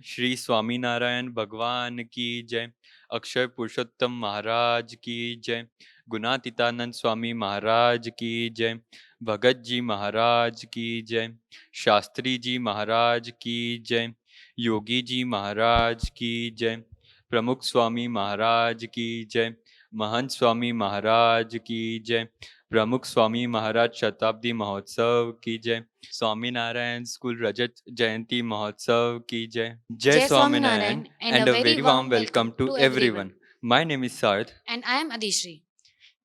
श्री स्वामीनारायण भगवान की जय। अक्षय पुरुषोत्तम महाराज की जय। गुणातीतानंद स्वामी महाराज की जय। भगत जी महाराज की जय। शास्त्री जी महाराज की जय। योगी जी महाराज की जय। प्रमुख स्वामी महाराज की जय। महंत स्वामी महाराज की जय। प्रमुख स्वामी महाराज शताब्दी महोत्सव की जय। स्वामीनारायण स्कूल रजत जयंती महोत्सव की जय। Jai Jai Swaminarayan Swaminarayan and a and a very very warm warm welcome welcome to to everyone. everyone. My name is Sarth. And I am Adishri.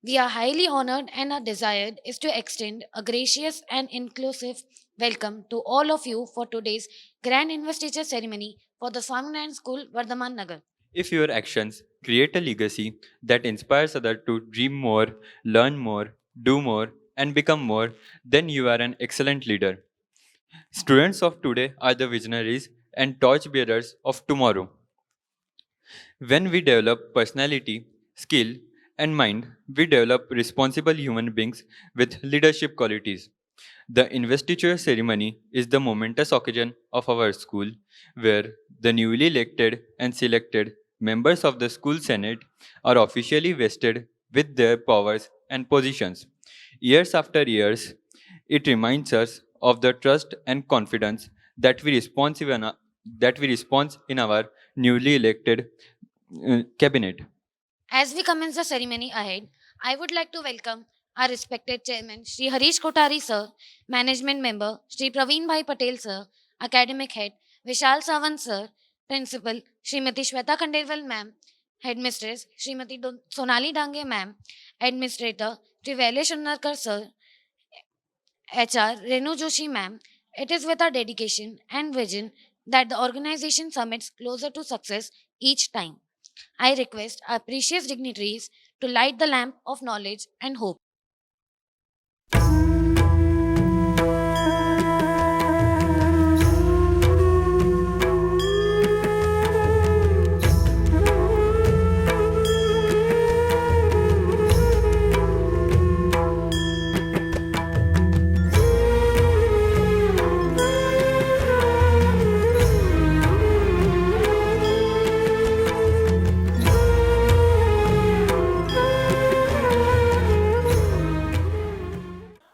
We are highly honored and our desire is to extend a gracious and inclusive welcome to all of you for today's Grand Investiture Ceremony for the Swaminarayan School, Vardhaman Nagar. If your actions create a legacy that inspires others to dream more, learn more, do more, and become more, then you are an excellent leader. Students of today are the visionaries and torchbearers of tomorrow. When we develop personality, skill, and mind, we develop responsible human beings with leadership qualities. The investiture ceremony is the momentous occasion of our school where the newly elected and selected members of the school senate are officially vested with their powers and positions. Years after years, it reminds us of the trust and confidence that we respond in our newly elected cabinet. As we commence the ceremony ahead, I would like to welcome our respected chairman, Sri Harish Kotari sir, management member, Sri Praveen Bhai Patel sir, academic head, Vishal Sawant sir, principal, Srimati Shweta Khandelwal ma'am, headmistress, Srimati Sonali Dange ma'am, administrator, Sri Vailesh Unnarkar sir, HR Renu Joshi ma'am. It is with our dedication and vision that the organization summits closer to success each time. I request our precious dignitaries to light the lamp of knowledge and hope.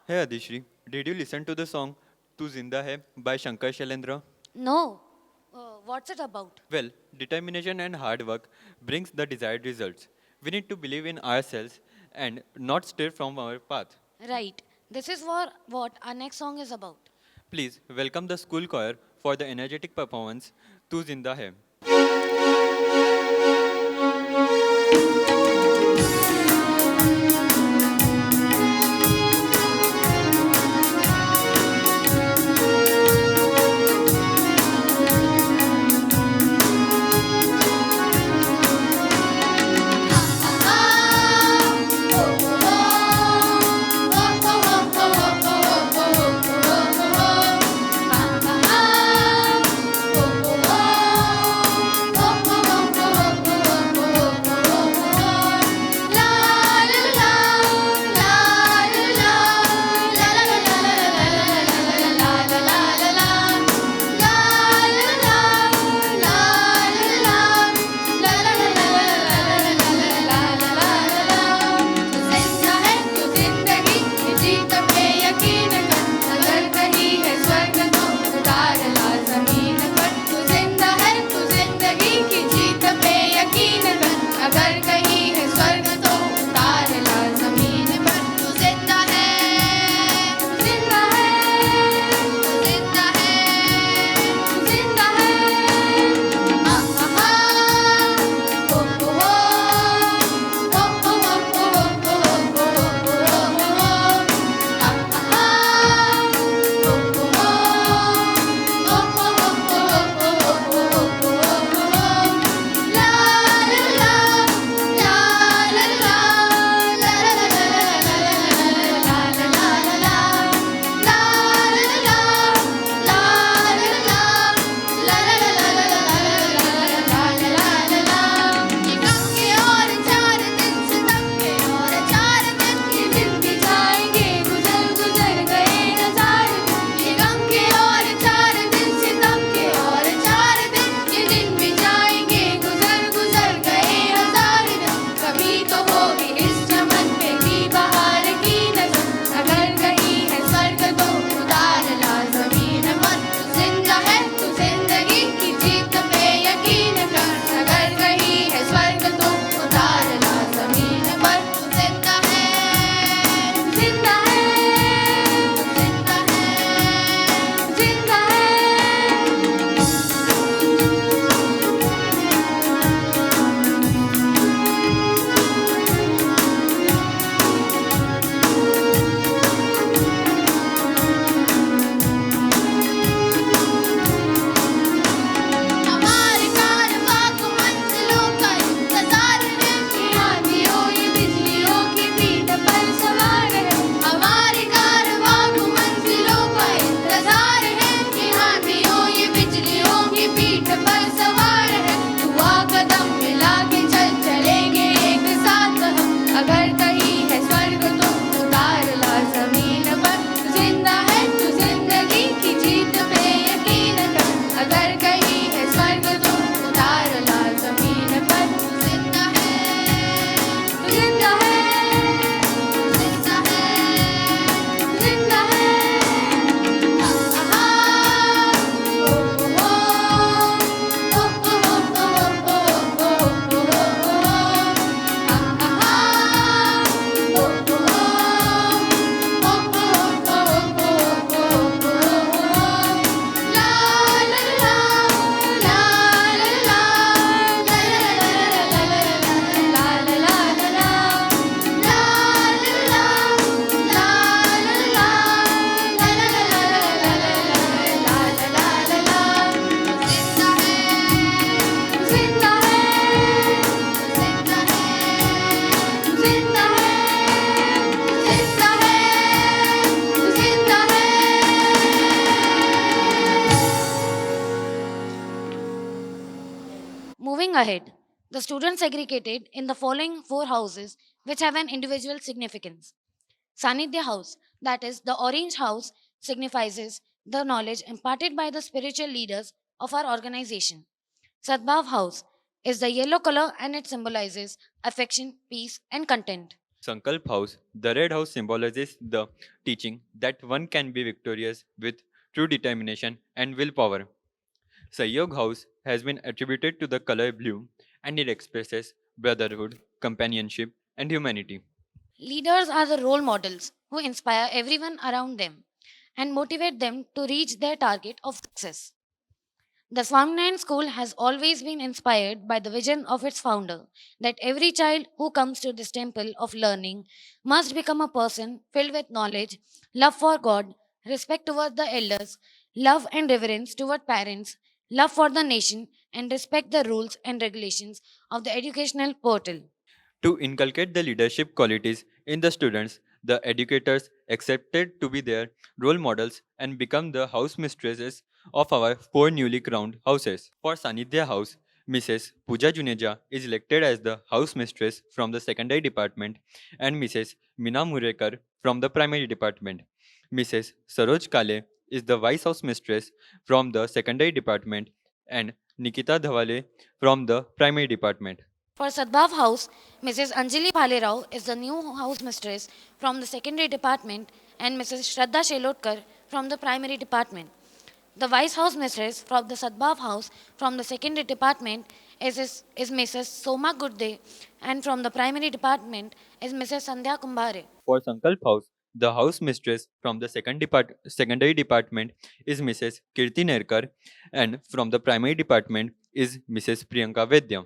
Hey Adishri, did you listen to the song Tu Zinda Hai by Shankar Shailendra? No, what's it about? Well, determination and hard work brings the desired results. We need to believe in ourselves and not stray from our path. Right, this is what our next song is about. Please welcome the school choir for the energetic performance Tu Zinda Hai. Moving ahead, the students segregated in the following four houses which have an individual significance. Sanidhya House, that is, the orange house, signifies the knowledge imparted by the spiritual leaders of our organization. Sadbhav House is the yellow color and it symbolizes affection, peace, and content. Sankalp House, the red house symbolizes the teaching that one can be victorious with true determination and willpower. Sahyog House has been attributed to the color blue and it expresses brotherhood, companionship, and humanity. Leaders are the role models who inspire everyone around them and motivate them to reach their target of success. The Swaminarayan School has always been inspired by the vision of its founder that every child who comes to this temple of learning must become a person filled with knowledge, love for God, respect toward the elders, love and reverence toward parents, love for the nation, and respect the rules and regulations of the educational portal. To inculcate the leadership qualities in the students, the educators accepted to be their role models and become the house mistresses of our four newly crowned houses. For Sanidhya House, Mrs. Pooja Juneja is elected as the house mistress from the secondary department and Mrs. Meena Murekar from the primary department. Mrs. Saroj Kale is the vice house mistress from the secondary department and Nikita Dhawale from the primary department. For Sadbhav House, Mrs. Anjali Bhalerao is the new house mistress from the secondary department and Mrs. Shraddha Shelotkar from the primary department. The vice house mistress from the Sadbhav House from the secondary department is Mrs. Soma Gurde and from the primary department is Mrs. Sandhya Kumbhare. For Sankalp House, the house mistress from the secondary department is Mrs. Kirti Nerkar and from the primary department is Mrs. Priyanka Vedya.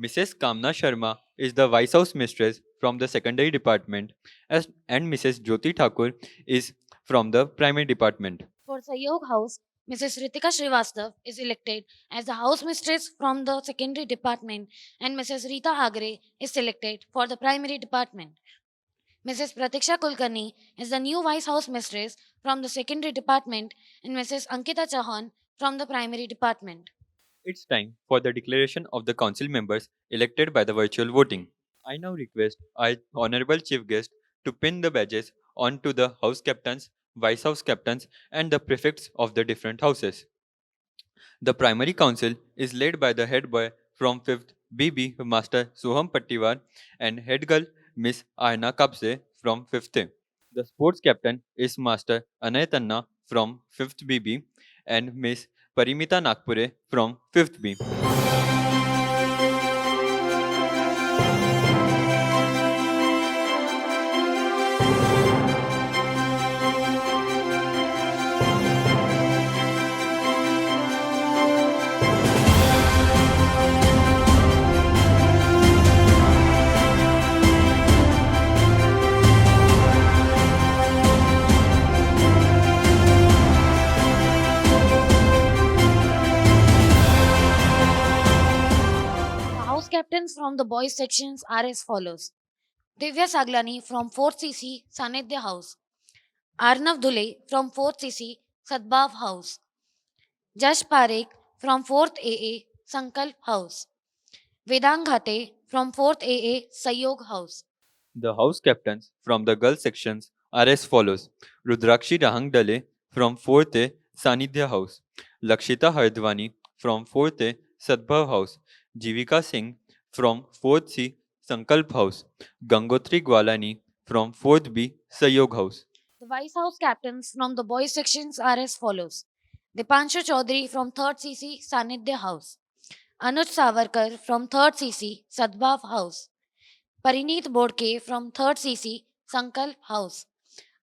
Mrs. Kamna Sharma is the vice house mistress from the secondary department and Mrs. Jyoti Thakur is from the primary department. For Sayog House, Mrs. Ritika Srivastav is elected as the house mistress from the secondary department and Mrs. Rita Agre is selected for the primary department. Mrs. Pratiksha Kulkarni is the new vice house mistress from the secondary department and Mrs. Ankita Chauhan from the primary department. It's time for the declaration of the council members elected by the virtual voting. I now request our honorable chief guest to pin the badges onto the house captains, vice house captains, and the prefects of the different houses. The primary council is led by the head boy from 5th BB Master Soham Pattiwar and head girl Miss Arna Kapse from 5th A. The sports captain is Master Anay Tanna from 5th BB and Miss Parimita Nagpure from 5th B. The house captains from the boys sections are as follows. Divya Saglani from 4th CC Sanidhya House. Arnav Dhule from 4th CC Sadbhav House. Jash Parekh from 4th AA Sankalp House. Vedang Ghate from 4th AA Sayog House. The house captains from the girls sections are as follows. Rudrakshi Rahangdale from 4th A Sanidhya House. Lakshita Hardwani from 4th A Sadbhav House. Jivika Singh from 4th C Sankalp House. Gangotri Gwalani from 4th B Sayog House. The vice house captains from the boys sections are as follows. Dipanshu Chaudhary from 3rd CC Sanidhya House. Anuj Savarkar from 3rd CC Sadbhav House. Parineet Bodke from 3rd CC Sankalp House.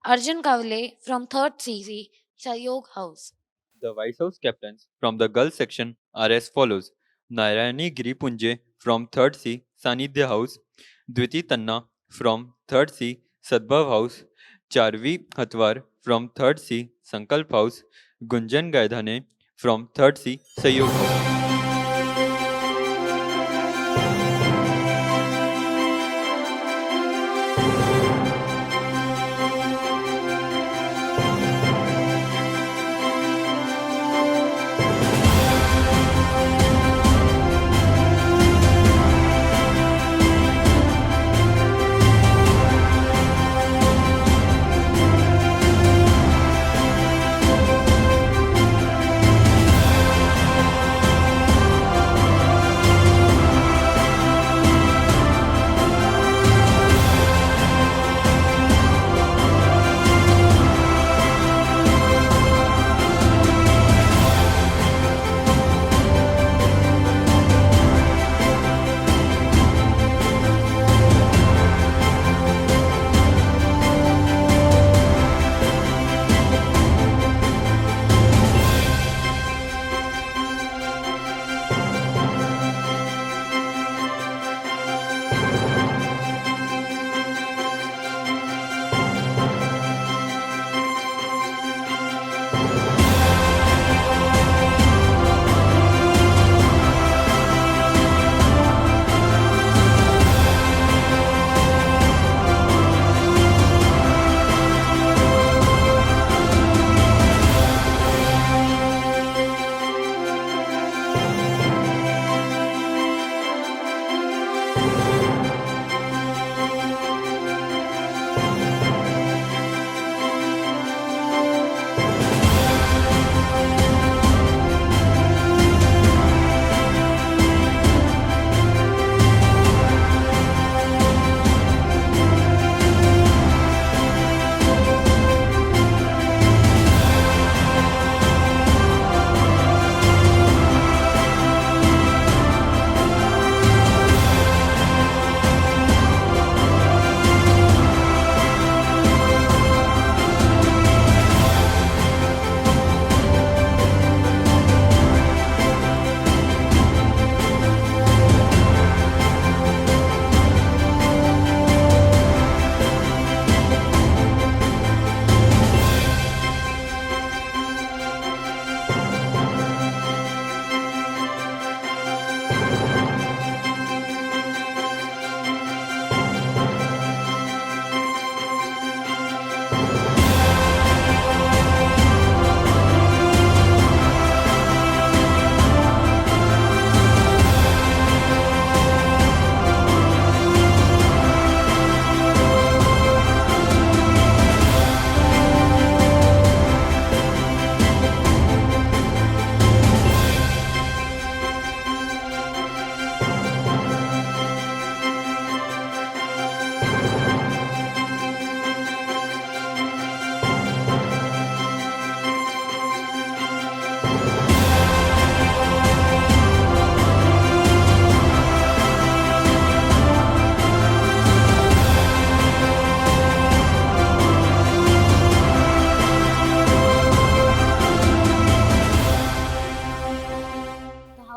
Arjun Kavle from 3rd CC Sayog House. The vice house captains from the girls section are as follows. Narayani Giripunje from 3rd C Sanidhya House. Dviti Tanna from 3rd C Sadbhav House. Charvi Hatwar from 3rd C Sankalp House. Gunjan Gaidhane from 3rd C Sayog House.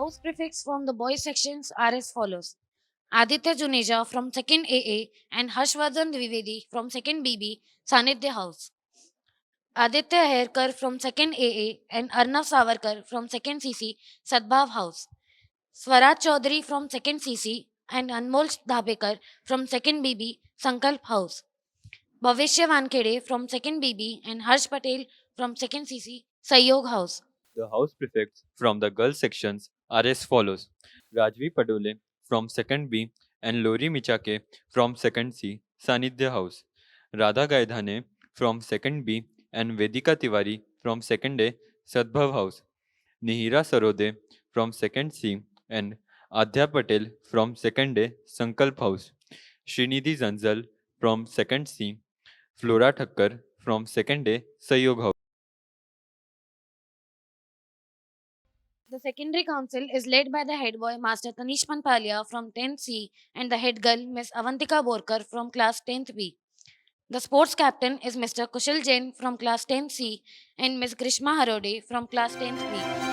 house prefix from the boys sections are as follows. Aditya Juneja from 2nd AA and Harshvardhan Dwivedi from 2nd BB, Sanidhya House. Aditya Herkar from 2nd AA and Arnav Savarkar from 2nd CC, Sadbhav House. Swaraj Chaudhary from 2nd CC and Anmol Dhabekar from 2nd BB, Sankalp House. Bhavishya Vankede from 2nd BB and Harsh Patel from 2nd CC, Sayog House. The house prefects from the girls sections are as follows. Rajvi Padole from 2nd B and Lori Michake from 2nd C, Sanidhya House. Radha Gaidhane from 2nd B and Vedika Tiwari from 2nd A, Sadbhav House. Nihira Sarode from 2nd C and Adhya Patel from 2nd A, Sankalp House. Srinidhi Zanzal from 2nd C, Flora Thakkar from 2nd A, Sayog House. The secondary council is led by the head boy Master Tanish Panpalia from 10th C and the head girl Miss Avantika Borkar from class 10th B. The sports captain is Mr. Kushal Jain from class 10th C and Miss Grishma Harode from class 10th B.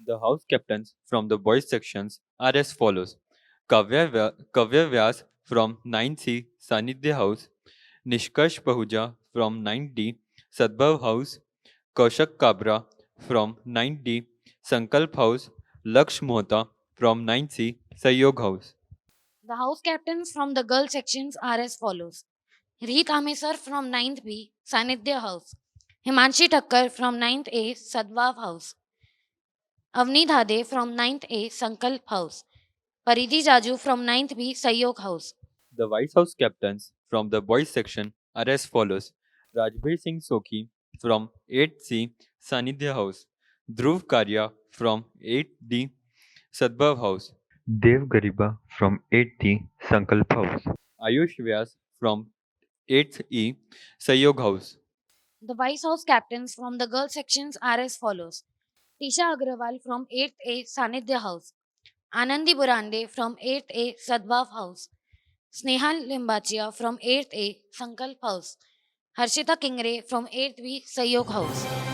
The house captains from the boys sections are as follows. Kavya Vyas from 9C Sanidhya House, Nishkarsh Pahuja from 9D Sadbhav House, Kaushak Kabra from 9D Sankalp House, Laksh Mohta from 9C Sayog House. The house captains from the girl sections are as follows. Reet Amesar from 9th B, Sanidhya House. Himanshi Thakkar from 9th A, Sadbhav House. Avni Dhade from 9th A, Sankalp House. Paridhi Jaju from 9th B, Sayok House. The vice house captains from the boys section are as follows. Rajbir Singh Sokhi from 8C Sanidhya House, Dhruv Karya from 8D Sadbhav House, Dev Gariba from 8D Sankalp House, Ayush Vyas from 8th E Sayog House. The vice house captains from the girl sections are as follows. Tisha Agrawal from 8th A, Sanidhya House. Anandi Burande from 8th A, Sadbhav House. Snehal Limbachia from 8th A, Sankalp House. Harshita Kingre from 8th B, Sayok House.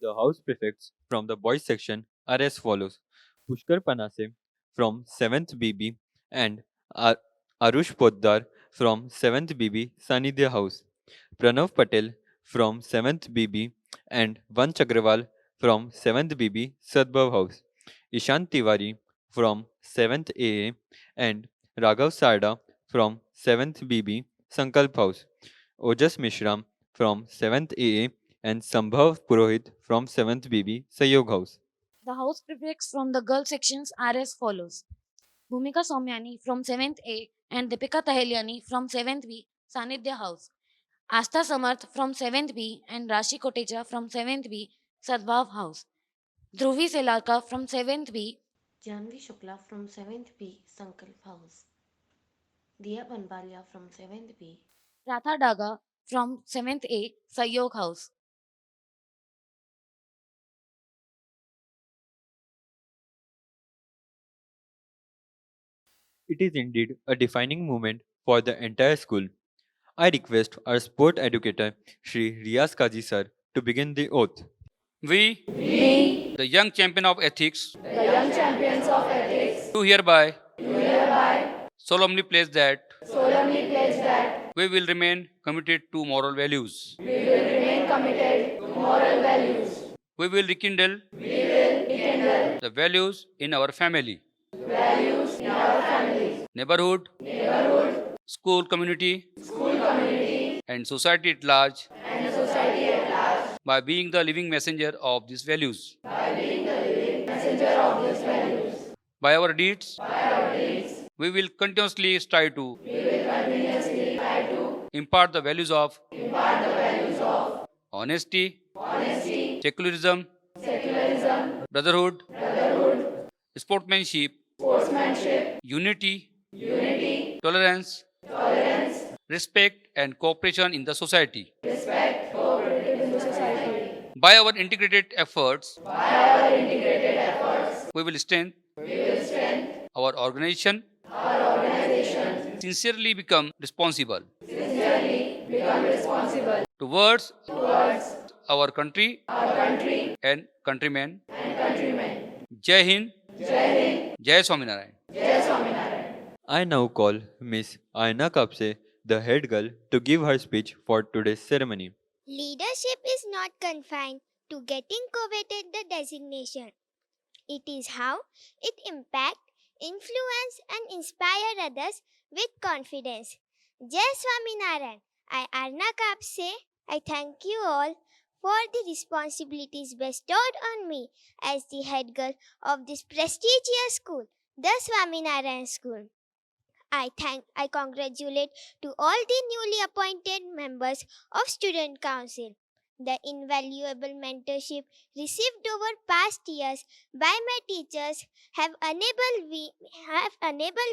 The house prefects from the boys section are as follows: Pushkar Panase from 7th BB and Ar- Arush Poddar from 7th BB Sanidhya House, Pranav Patel from 7th BB and Vanch Agrawal from 7th BB Sadbhav House, Ishan Tiwari from 7th AA and Raghav Sarda from 7th BB Sankalp House, Ojas Mishram from 7th AA and Sambhav Purohit from 7th BB Sayog House. The house prefects from the girl sections are as follows: Bhumika Somyani from 7th A and Deepika Taheliani from 7th B, Sanidhya House. Astha Samarth from 7th B and Rashi Kotecha from 7th B, Sadbhav House. Dhruvi Selarka from 7th B, Janvi Shukla from 7th B, Sankalp House. Diya Banbalia from 7th B. Ratha Daga from 7th A, Sayog House. It is indeed a defining moment for the entire school. I request our sport educator, Shri Riaz Kaji sir, to begin the oath. We, the young champion of ethics, do hereby solemnly pledge that we will remain committed to moral values. We will rekindle the values in our family, neighborhood, school community, and society at large by being the living messenger of these values. By our deeds, we will continuously strive to impart the values of honesty, secularism, brotherhood, sportsmanship, unity, tolerance, respect, and cooperation in the society. By our integrated efforts, we will strengthen our organization, sincerely become responsible towards our country and countrymen. Jai Hind, Jai Swaminarayan. I now call Miss Aina Kapse, the head girl, to give her speech for today's ceremony. Leadership is not confined to getting coveted the designation. It is how it impact, influence and inspire others with confidence. Jai Swaminarayan. I Arna Kapse. I thank you all for the responsibilities bestowed on me as the head girl of this prestigious school, the Swaminarayan School. I congratulate to all the newly appointed members of Student Council. The invaluable mentorship received over past years by my teachers have enabled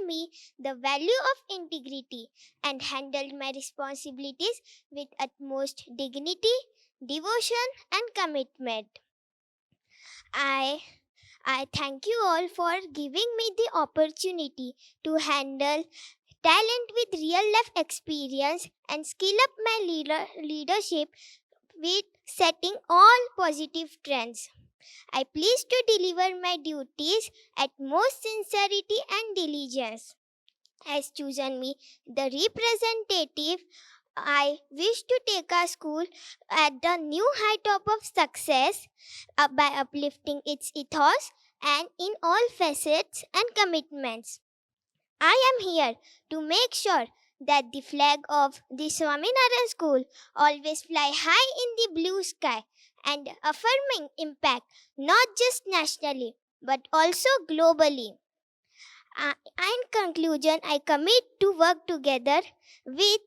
me the value of integrity and handled my responsibilities with utmost dignity, devotion and commitment. I I thank you all for giving me the opportunity to handle talent with real life experience and skill up my leadership with setting all positive trends. I please to deliver my duties at most sincerity and diligence. Has chosen me the representative. I wish to take our school at the new high top of success by uplifting its ethos and in all facets and commitments. I am here to make sure that the flag of the Swaminarayan School always fly high in the blue sky and affirming impact not just nationally but also globally. In conclusion, I commit to work together with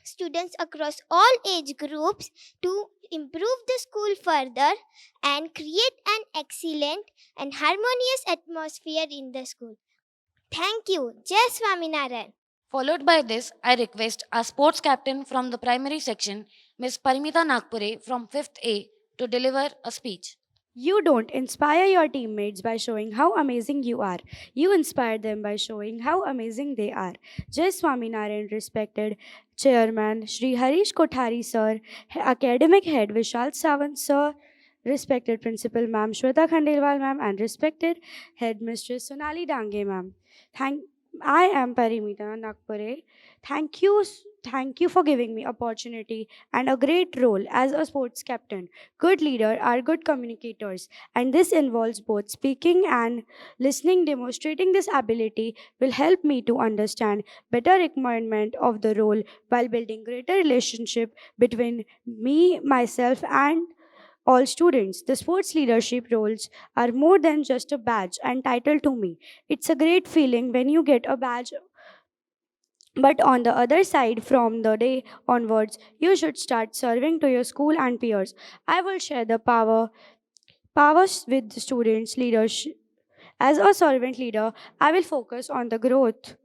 students across all age groups to improve the school further and create an excellent and harmonious atmosphere in the school. Thank you. Jai Swaminarayan. Followed by this, I request our sports captain from the primary section, Ms. Parimita Nagpure from 5th A, to deliver a speech. You don't inspire your teammates by showing how amazing you are. You inspire them by showing how amazing they are. Jai Swaminarayan, respected Chairman Shri Harish Kothari Sir, Academic Head Vishal Sawant Sir, respected Principal Ma'am Shweta Khandelwal Ma'am, and respected Headmistress Sonali Dange Ma'am. Thank I am Parimita Nagpure. Thank you for giving me opportunity and a great role as a sports captain. Good leader are good communicators, and this involves both speaking and listening. Demonstrating this ability will help me to understand better requirement of the role while building greater relationship between me, myself, and all students. The sports leadership roles are more than just a badge and title to me. It's a great feeling when you get a badge, but on the other side, from the day onwards, you should start serving to your school and peers. I will share the powers with the students' leadership. As a servant leader, I will focus on the growth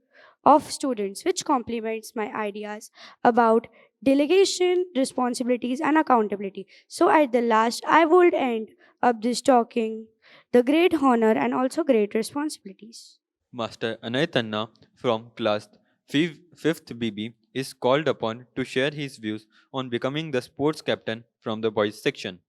of students, which complements my ideas about delegation, responsibilities, and accountability. So, at the last, I would end up this talking the great honor and also great responsibilities. Master Anay Tanna from class 5th BB is called upon to share his views on becoming the sports captain from the boys section.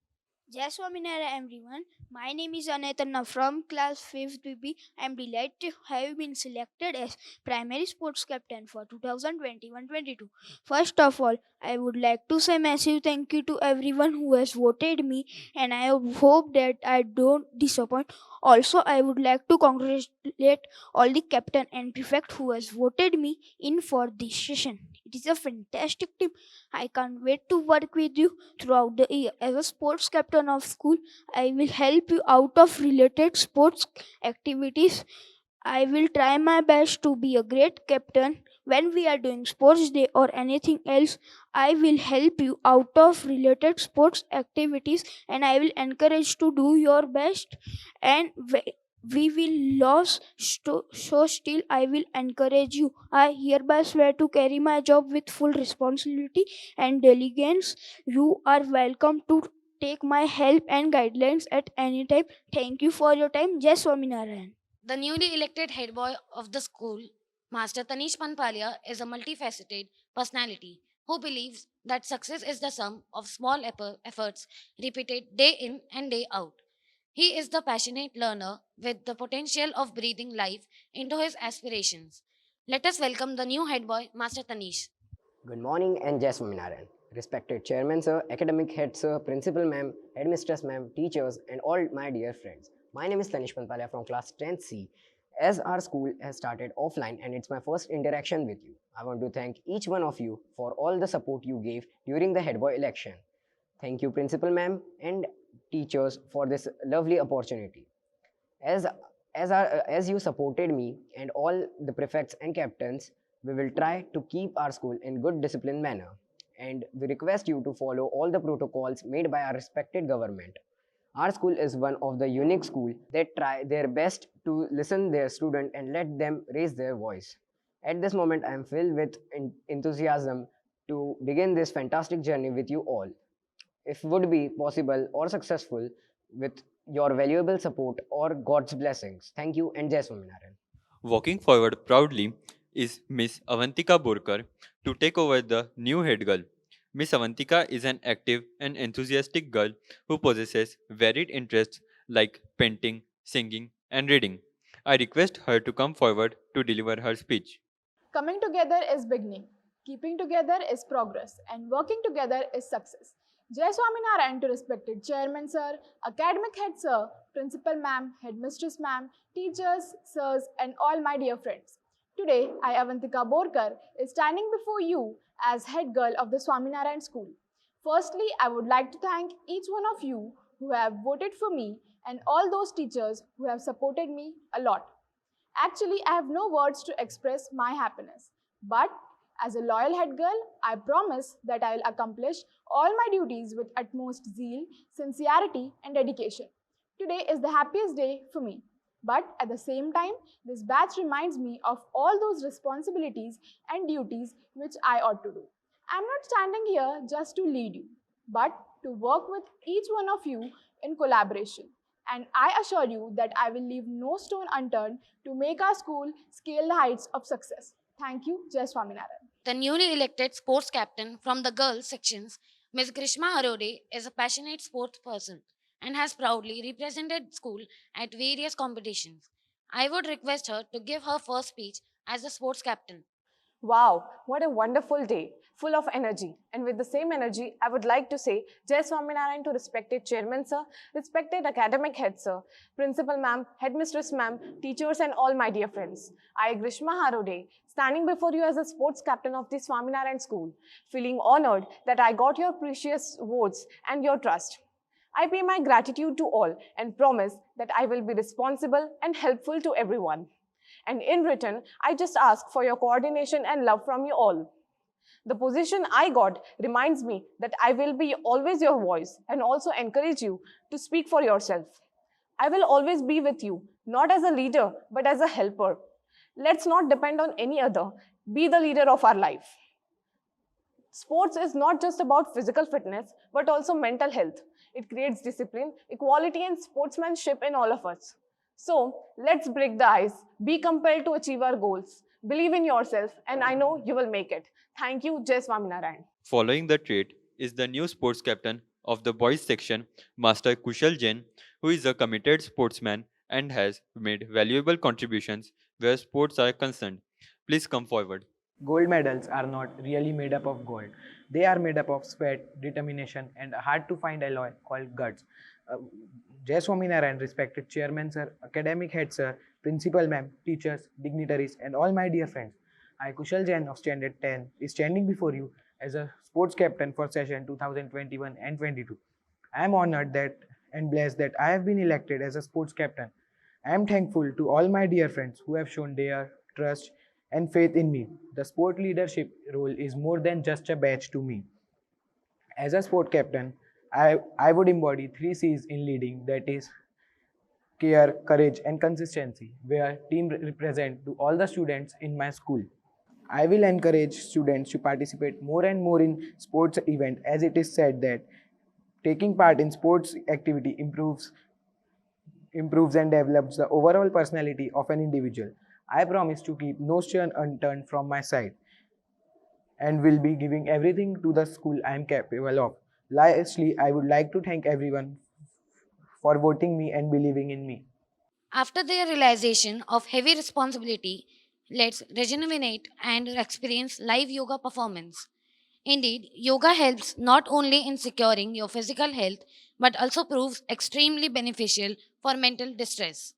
Jai Swaminarayan everyone. My name is Anetana from class 5th BB. I am delighted to have been selected as primary sports captain for 2021-22. First of all, I would like to say massive thank you to everyone who has voted me, and I hope that I don't disappoint. Also, I would like to congratulate all the captain and prefect who has voted me in for this session. It is a fantastic team. I can't wait to work with you throughout the year. As a sports captain of school, I will help you out of related sports activities. I will try my best to be a great captain. When we are doing sports day or anything else, I will help you out of related sports activities, and I will encourage to do your best, and we will lose so still I will encourage you. I hereby swear to carry my job with full responsibility and diligence. You are welcome to take my help and guidelines at any time. Thank you for your time. Jai Swaminarayan. The newly elected head boy of the school, Master Tanish Panpalia, is a multifaceted personality who believes that success is the sum of small efforts repeated day in and day out. He is the passionate learner with the potential of breathing life into his aspirations. Let us welcome the new head boy, Master Tanish. Good morning and Jai Swaminarayan. Respected Chairman Sir, Academic Head Sir, Principal Ma'am, Headmistress Ma'am, teachers and all my dear friends. My name is Tanish Panpalia from class 10th C. As our school has started offline and it's my first interaction with you, I want to thank each one of you for all the support you gave during the head boy election. Thank you Principal Ma'am and teachers for this lovely opportunity. As as you supported me and all the prefects and captains, we will try to keep our school in good disciplined manner, and we request you to follow all the protocols made by our respected government. Our school is one of the unique school that try their best to listen their student and let them raise their voice. At this moment, I am filled with enthusiasm to begin this fantastic journey with you all. If would be possible or successful with your valuable support or God's blessings. Thank you and Jai Swaminarayan. Walking forward proudly is Miss Avantika Borkar to take over the new head girl. Miss Avantika is an active and enthusiastic girl who possesses varied interests like painting, singing, and reading. I request her to come forward to deliver her speech. Coming together is beginning, keeping together is progress, and working together is success. Jai Swaminarayan to respected Chairman Sir, Academic Head Sir, Principal Ma'am, Headmistress Ma'am, teachers, sirs, and all my dear friends. Today, I, Avantika Borkar, is standing before you as head girl of the Swaminarayan School. Firstly, I would like to thank each one of you who have voted for me and all those teachers who have supported me a lot. Actually, I have no words to express my happiness. But as a loyal head girl, I promise that I will accomplish all my duties with utmost zeal, sincerity, and dedication. Today is the happiest day for me. But at the same time, this batch reminds me of all those responsibilities and duties which I ought to do. I am not standing here just to lead you, but to work with each one of you in collaboration. And I assure you that I will leave no stone unturned to make our school scale the heights of success. Thank you, Jai Swaminarayan. The newly elected sports captain from the girls sections, Ms. Grishma Arode, is a passionate sports person and has proudly represented school at various competitions. I would request her to give her first speech as a sports captain. Wow, what a wonderful day, full of energy. And with the same energy, I would like to say Jai Swaminarayan to respected Chairman Sir, respected Academic Head Sir, Principal Ma'am, Headmistress Ma'am, teachers and all my dear friends. I, Grishma Harode, standing before you as a sports captain of the Swaminarayan School, feeling honored that I got your precious votes and your trust. I pay my gratitude to all and promise that I will be responsible and helpful to everyone. And in return, I just ask for your coordination and love from you all. The position I got reminds me that I will be always your voice and also encourage you to speak for yourself. I will always be with you, not as a leader, but as a helper. Let's not depend on any other. Be the leader of our life. Sports is not just about physical fitness, but also mental health. It creates discipline, equality, and sportsmanship in all of us. So, let's break the ice, be compelled to achieve our goals, believe in yourself, and I know you will make it. Thank you, Jai Swaminarayan. Following the trait is the new sports captain of the boys section, Master Kushal Jain, who is a committed sportsman and has made valuable contributions where sports are concerned. Please come forward. Gold medals are not really made up of gold. They are made up of sweat, determination, and a hard to find alloy called guts. Jai Swaminarayan, respected Chairman Sir, Academic Head Sir, Principal Ma'am, teachers, dignitaries, and all my dear friends. I, Kushal Jain of Standard 10, is standing before you as a sports captain for session 2021 and 22. I am honored that and blessed that I have been elected as a sports captain. I am thankful to all my dear friends who have shown their trust and faith in me. The sport leadership role is more than just a badge to me. As a sport captain, I would embody 3 C's in leading, that is care, courage and consistency, where team represent to all the students in my school. I will encourage students to participate more and more in sports event, as it is said that taking part in sports activity improves and develops the overall personality of an individual. I promise to keep no stone unturned from my side and will be giving everything to the school I am capable of. Lastly, I would like to thank everyone for voting me and believing in me. After their realization of heavy responsibility, let's rejuvenate and experience live yoga performance. Indeed, yoga helps not only in securing your physical health but also proves extremely beneficial for mental distress.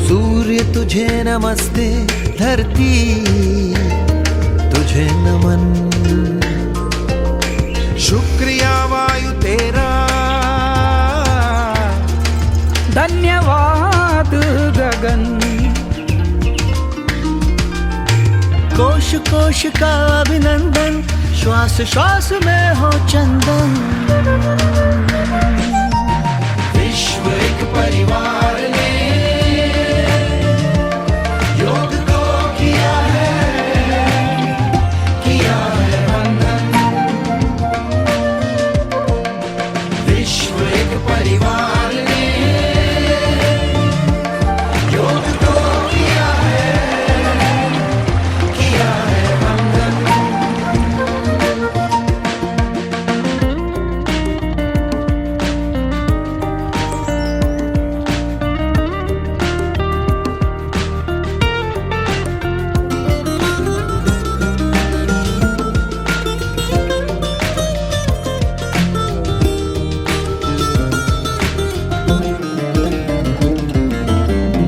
सूर्य तुझे नमस्ते, धरती तुझे नमन, शुक्रिया वायु तेरा, धन्यवाद गगन, कोश कोश का अभिनंदन, श्वास श्वास में हो चंदन, विश्व एक परिवार ने योग को किया है वंदन, विश्व एक परिवार ने योग को किया है वंदन।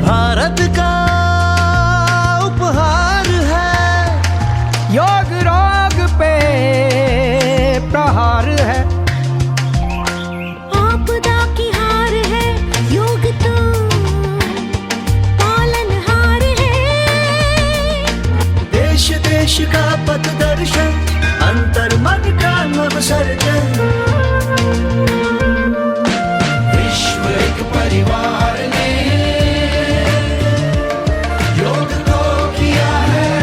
भारत का उपहार है, योग रोग पे प्रहार है, आपदा की हार है, योग तो पालनहार है, देश देश का पथ दर्शन, अंतर मन का नव सर्जन, विश्व एक परिवार ने योग को किया है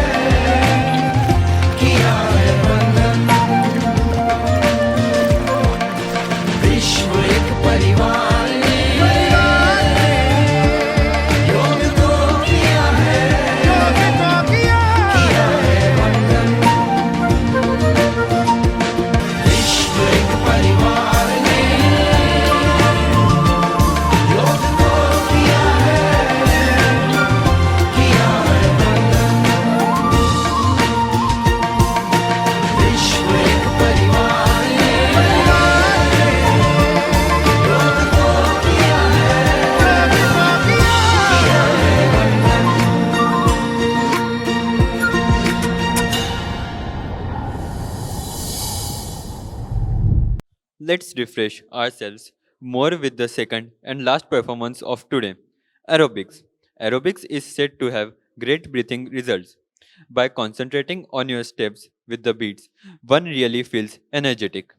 Let's refresh ourselves more with the second and last performance of today, aerobics. Aerobics is said to have great breathing results. By concentrating on your steps with the beats, one really feels energetic.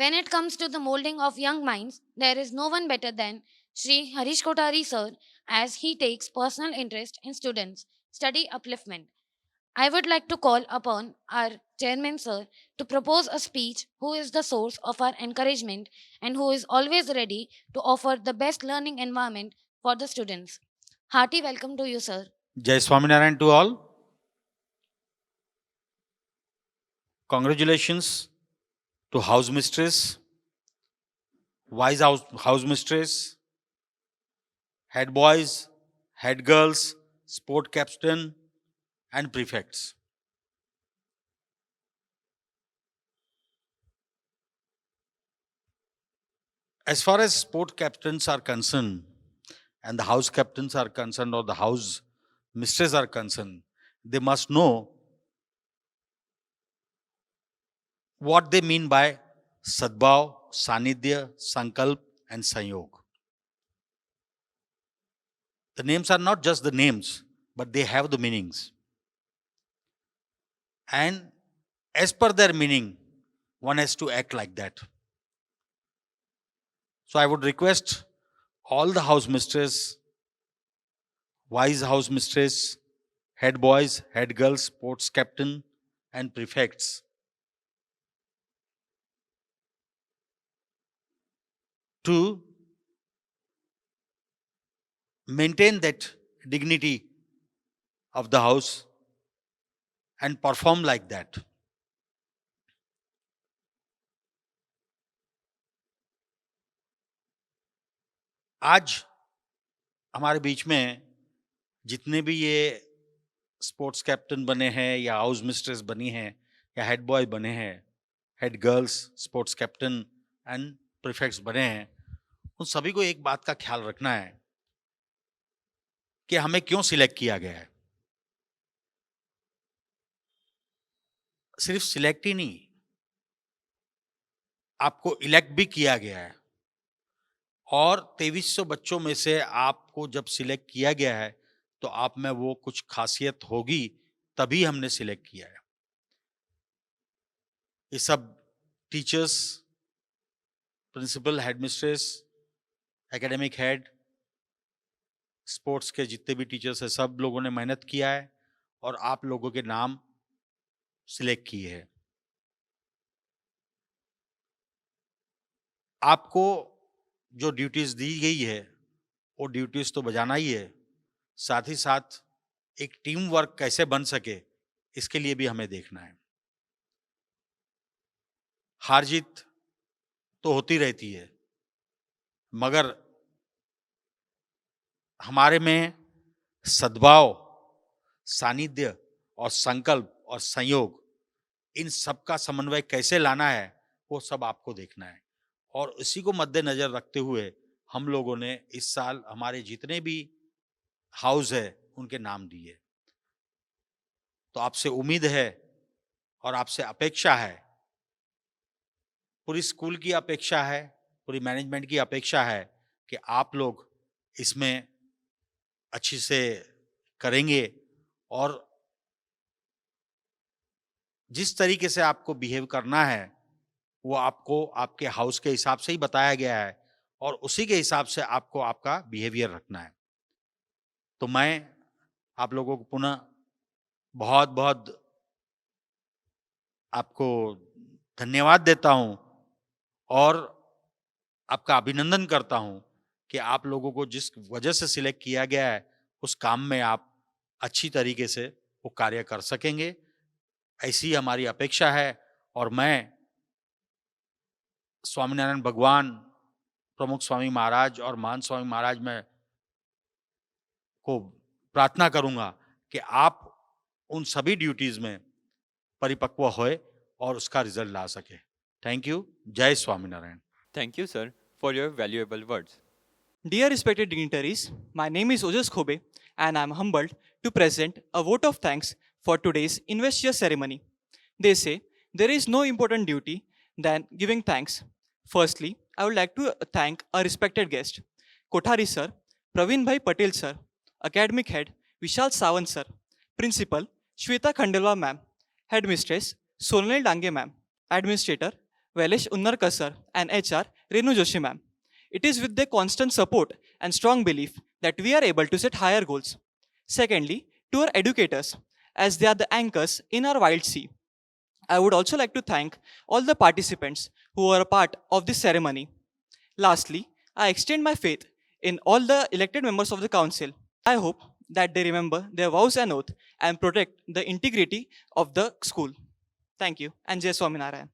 When it comes to the molding of young minds, there is no one better than Sri Harish Kotari sir as he takes personal interest in students' study upliftment. I would like to call upon our chairman sir to propose a speech who is the source of our encouragement and who is always ready to offer the best learning environment for the students. Hearty welcome to you, sir. Jai Swaminarayan to all. Congratulations to house mistress, house mistress, head boys, head girls, sport captain, and prefects. As far as sport captains are concerned, and the house captains are concerned, or the house mistress are concerned, they must know what they mean by Sadbhav, Sanidhya, Sankalp, and Sanyog. The names are not just the names, but they have the meanings. And as per their meaning, one has to act like that. So I would request all the house mistresses, wise house mistress, head boys, head girls, sports captain, and prefects to maintain that dignity of the house and perform like that. आज हमारे बीच में जितने भी ये sports captain बने हैं या house mistress बनी हैं या हेड बॉय बने हैं, head girls sports captain and prefects बने हैं, उन सभी को एक बात का ख्याल रखना है कि हमें क्यों सिलेक्ट किया गया है। सिर्फ सिलेक्ट ही नहीं, आपको इलेक्ट भी किया गया है और 2300 बच्चों में से आपको जब सिलेक्ट किया गया है तो आप में वो कुछ खासियत होगी, तभी हमने सिलेक्ट किया है। ये सब teachers, principal, headmistress, academic head, sports के जितने भी टीचर्स हैं, सब लोगों ने मेहनत किया है और आप लोगों के नाम सिलेक्ट किए हैं। आपको जो ड्यूटीज दी गई है वो ड्यूटीज तो बजाना ही है, साथ ही साथ एक टीम वर्क कैसे बन सके इसके लिए भी हमें देखना है। हार जीत तो होती रहती है, मगर हमारे में सद्भाव, सानिध्य और संकल्प और संयोग, इन सब का समन्वय कैसे लाना है वो सब आपको देखना है। और इसी को मद्देनजर रखते हुए हम लोगों ने इस साल हमारे जितने भी हाउस है उनके नाम दिए। तो आपसे उम्मीद है और आपसे अपेक्षा है, पूरी स्कूल की अपेक्षा है, पूरी मैनेजमेंट की अपेक्षा है कि आप लोग इसमें अच्छी से करेंगे और जिस तरीके से आपको बिहेव करना है वो आपको आपके हाउस के हिसाब से ही बताया गया है और उसी के हिसाब से आपको आपका बिहेवियर रखना है। तो मैं आप लोगों को पुनः बहुत बहुत आपको धन्यवाद देता हूं और आपका अभिनंदन करता हूं कि आप लोगों को जिस वजह से सिलेक्ट किया गया है उस काम में आप अच्छी तरीके से वो कार्य कर सकेंगे, ऐसी हमारी अपेक्षा है। और मैं स्वामीनारायण भगवान, प्रमुख स्वामी महाराज और महान स्वामी महाराज में को प्रार्थना करूंगा कि आप उन सभी ड्यूटीज में परिपक्व होए और उसका रिजल्ट ला सके। Thank you. जय Swaminarayan. Thank you, sir, for your valuable words. Dear respected dignitaries, my name is Ojas Khobe and I am humbled to present a vote of thanks for today's Investiture Ceremony. They say there is no important duty than giving thanks. Firstly, I would like to thank our respected guest, Kothari sir, Praveen Bhai Patel sir, Academic Head Vishal Sawant sir, Principal Shweta Khandelwal ma'am, Headmistress Sonal Dange ma'am, Administrator Vailesh Unnarkar sir and HR Renu Joshi ma'am. It is with their constant support and strong belief that we are able to set higher goals. Secondly, to our educators, as they are the anchors in our wild sea. I would also like to thank all the participants who were a part of this ceremony. Lastly, I extend my faith in all the elected members of the council. I hope that they remember their vows and oath and protect the integrity of the school. Thank you and Jai Swaminarayan.